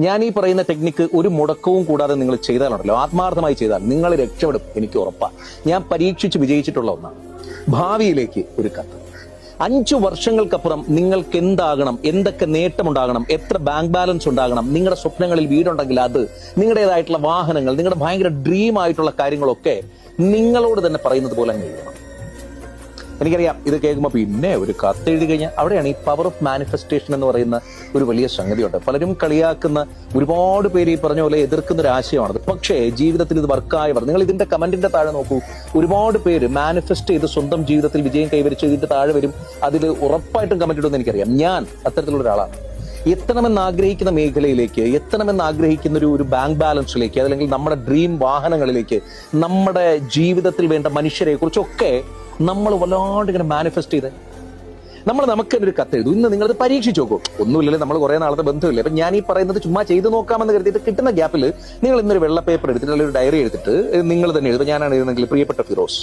ഞാൻ ഈ പറയുന്ന ടെക്നിക്ക് ഒരു മുടക്കവും കൂടാതെ നിങ്ങൾ ചെയ്താലുണ്ടല്ലോ, ആത്മാർത്ഥമായി ചെയ്താൽ നിങ്ങൾ രക്ഷപ്പെടും, എനിക്ക് ഉറപ്പാണ്. ഞാൻ പരീക്ഷിച്ച് വിജയിച്ചിട്ടുള്ള ഒന്നാണ്. ഭാവിയിലേക്ക് ഒരു കത്ത്. 5 വർഷങ്ങൾക്കപ്പുറം നിങ്ങൾക്ക് എന്താകണം, എന്തൊക്കെ നേട്ടമുണ്ടാകണം, എത്ര ബാങ്ക് ബാലൻസ് ഉണ്ടാകണം, നിങ്ങളുടെ സ്വപ്നങ്ങളിൽ വീടുണ്ടെങ്കിൽ അത്, നിങ്ങളുടേതായിട്ടുള്ള വാഹനങ്ങൾ, നിങ്ങളുടെ ഭയങ്കര ഡ്രീം ആയിട്ടുള്ള കാര്യങ്ങളൊക്കെ നിങ്ങളോട് തന്നെ പറയുന്നത് പോലെ അങ്ങ് എഴുതണം. എനിക്കറിയാം ഇത് കേൾക്കുമ്പോൾ പിന്നെ ഒരു കത്ത് എഴുതി കഴിഞ്ഞാൽ അവിടെയാണ് ഈ പവർ ഓഫ് മാനിഫെസ്റ്റേഷൻ എന്ന് പറയുന്ന ഒരു വലിയ സംഗതിയുണ്ട്. പലരും കളിയാക്കുന്ന, ഒരുപാട് പേര് ഈ പറഞ്ഞ പോലെ എതിർക്കുന്ന ഒരു ആശയമാണത്. പക്ഷേ ജീവിതത്തിൽ ഇത് വർക്കായവർ, നിങ്ങൾ ഇതിന്റെ കമന്റിന്റെ താഴെ നോക്കൂ, ഒരുപാട് പേര് മാനിഫെസ്റ്റ് ചെയ്ത് സ്വന്തം ജീവിതത്തിൽ വിജയം കൈവരിച്ച് ഇതിന്റെ താഴെ വരും. അതിൽ ഉറപ്പായിട്ടും കമന്റ് ഇടുമെന്ന് എനിക്കറിയാം. ഞാൻ അത്തരത്തിലുള്ള ഒരാളാണ്. എത്തണമെന്ന് ആഗ്രഹിക്കുന്ന മേഖലയിലേക്ക്, എത്തണമെന്ന് ആഗ്രഹിക്കുന്ന ഒരു ബാങ്ക് ബാലൻസിലേക്ക്, അതല്ലെങ്കിൽ നമ്മുടെ ഡ്രീം വാഹനങ്ങളിലേക്ക്, നമ്മുടെ ജീവിതത്തിൽ വേണ്ട മനുഷ്യരെ കുറിച്ചൊക്കെ നമ്മൾ വല്ലാണ്ട് ഇങ്ങനെ മാനിഫെസ്റ്റ് ചെയ്ത് നമുക്ക് തന്നെ ഒരു കത്ത് എഴുതും. ഇന്ന് നിങ്ങളത് പരീക്ഷിച്ച് നോക്കും. ഒന്നുമില്ലല്ലോ, നമ്മൾ കുറെ നാളത്തെ ബന്ധമില്ല. അപ്പൊ ഞാൻ ഈ പറയുന്നത് ചുമ്മാ ചെയ്ത് നോക്കാമെന്ന് കരുതിയിട്ട് കിട്ടുന്ന ഗ്യാപ്പിൽ നിങ്ങൾ ഇന്നൊരു വെള്ള പേപ്പർ എടുത്തിട്ട് അല്ലെങ്കിൽ ഒരു ഡയറി എടുത്തിട്ട് നിങ്ങൾ തന്നെ എഴുതും. ഞാനാണ് എഴുതുന്നെങ്കിൽ, പ്രിയപ്പെട്ട ഫിറോസ്,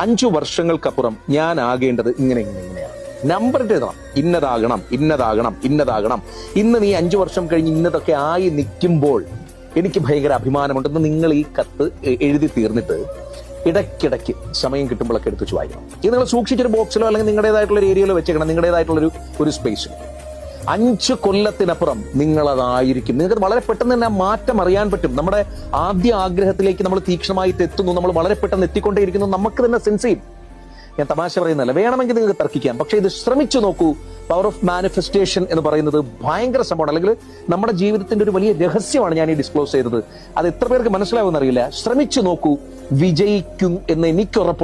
5 വർഷങ്ങൾക്കപ്പുറം ഞാൻ ആകേണ്ടത് ഇങ്ങനെയാണ്. നമ്പർ ഇട്ട് എഴുതണം. ഇന്നതാകണം, ഇന്നതാകണം, ഇന്നതാകണം. ഇന്ന് നീ 5 വർഷം കഴിഞ്ഞ് ഇന്നതൊക്കെ ആയി നിൽക്കുമ്പോൾ എനിക്ക് ഭയങ്കര അഭിമാനമുണ്ടെന്ന് നിങ്ങൾ ഈ കത്ത് എഴുതി തീർന്നിട്ട് ഇടയ്ക്കിടയ്ക്ക് സമയം കിട്ടുമ്പോഴൊക്കെ എടുത്ത് വെച്ച് വായിക്കണം. ഇത് നിങ്ങൾ സൂക്ഷിച്ചൊരു ബോക്സിലോ അല്ലെങ്കിൽ നിങ്ങളുടേതായിട്ടുള്ള ഒരു ഏരിയയിലോ വെച്ചേക്കണം, നിങ്ങളുടേതായിട്ടുള്ള ഒരു സ്പേസിൽ. 5 കൊല്ലത്തിനപ്പുറം നിങ്ങളതായിരിക്കും. നിങ്ങൾക്ക് വളരെ പെട്ടെന്ന് തന്നെ ആ മാറ്റം അറിയാൻ പറ്റും. നമ്മുടെ ആദ്യ ആഗ്രഹത്തിലേക്ക് നമ്മൾ തീക്ഷ്ണമായിട്ട് എത്തുന്നു, നമ്മൾ വളരെ പെട്ടെന്ന് എത്തിക്കൊണ്ടേയിരിക്കുന്നു, നമുക്ക് തന്നെ സെൻസ് ചെയ്യും. ഞാൻ തമാശ പറയുന്നതല്ല, വേണമെങ്കിൽ നിങ്ങൾക്ക് തർക്കിക്കാം, പക്ഷെ ഇത് ശ്രമിച്ചു നോക്കൂ. പവർ ഓഫ് മാനിഫെസ്റ്റേഷൻ എന്ന് പറയുന്നത് ഭയങ്കര സംഭവമാണ്, അല്ലെങ്കിൽ നമ്മുടെ ജീവിതത്തിന്റെ ഒരു വലിയ രഹസ്യമാണ് ഞാൻ ഈ ഡിസ്ക്ലോസ് ചെയ്തത്. അത് എത്ര പേർക്ക് മനസ്സിലാവുമെന്നറിയില്ല. ശ്രമിച്ചു നോക്കൂ, വിജയിക്കും എന്ന് എനിക്ക് ഉറപ്പുണ്ട്.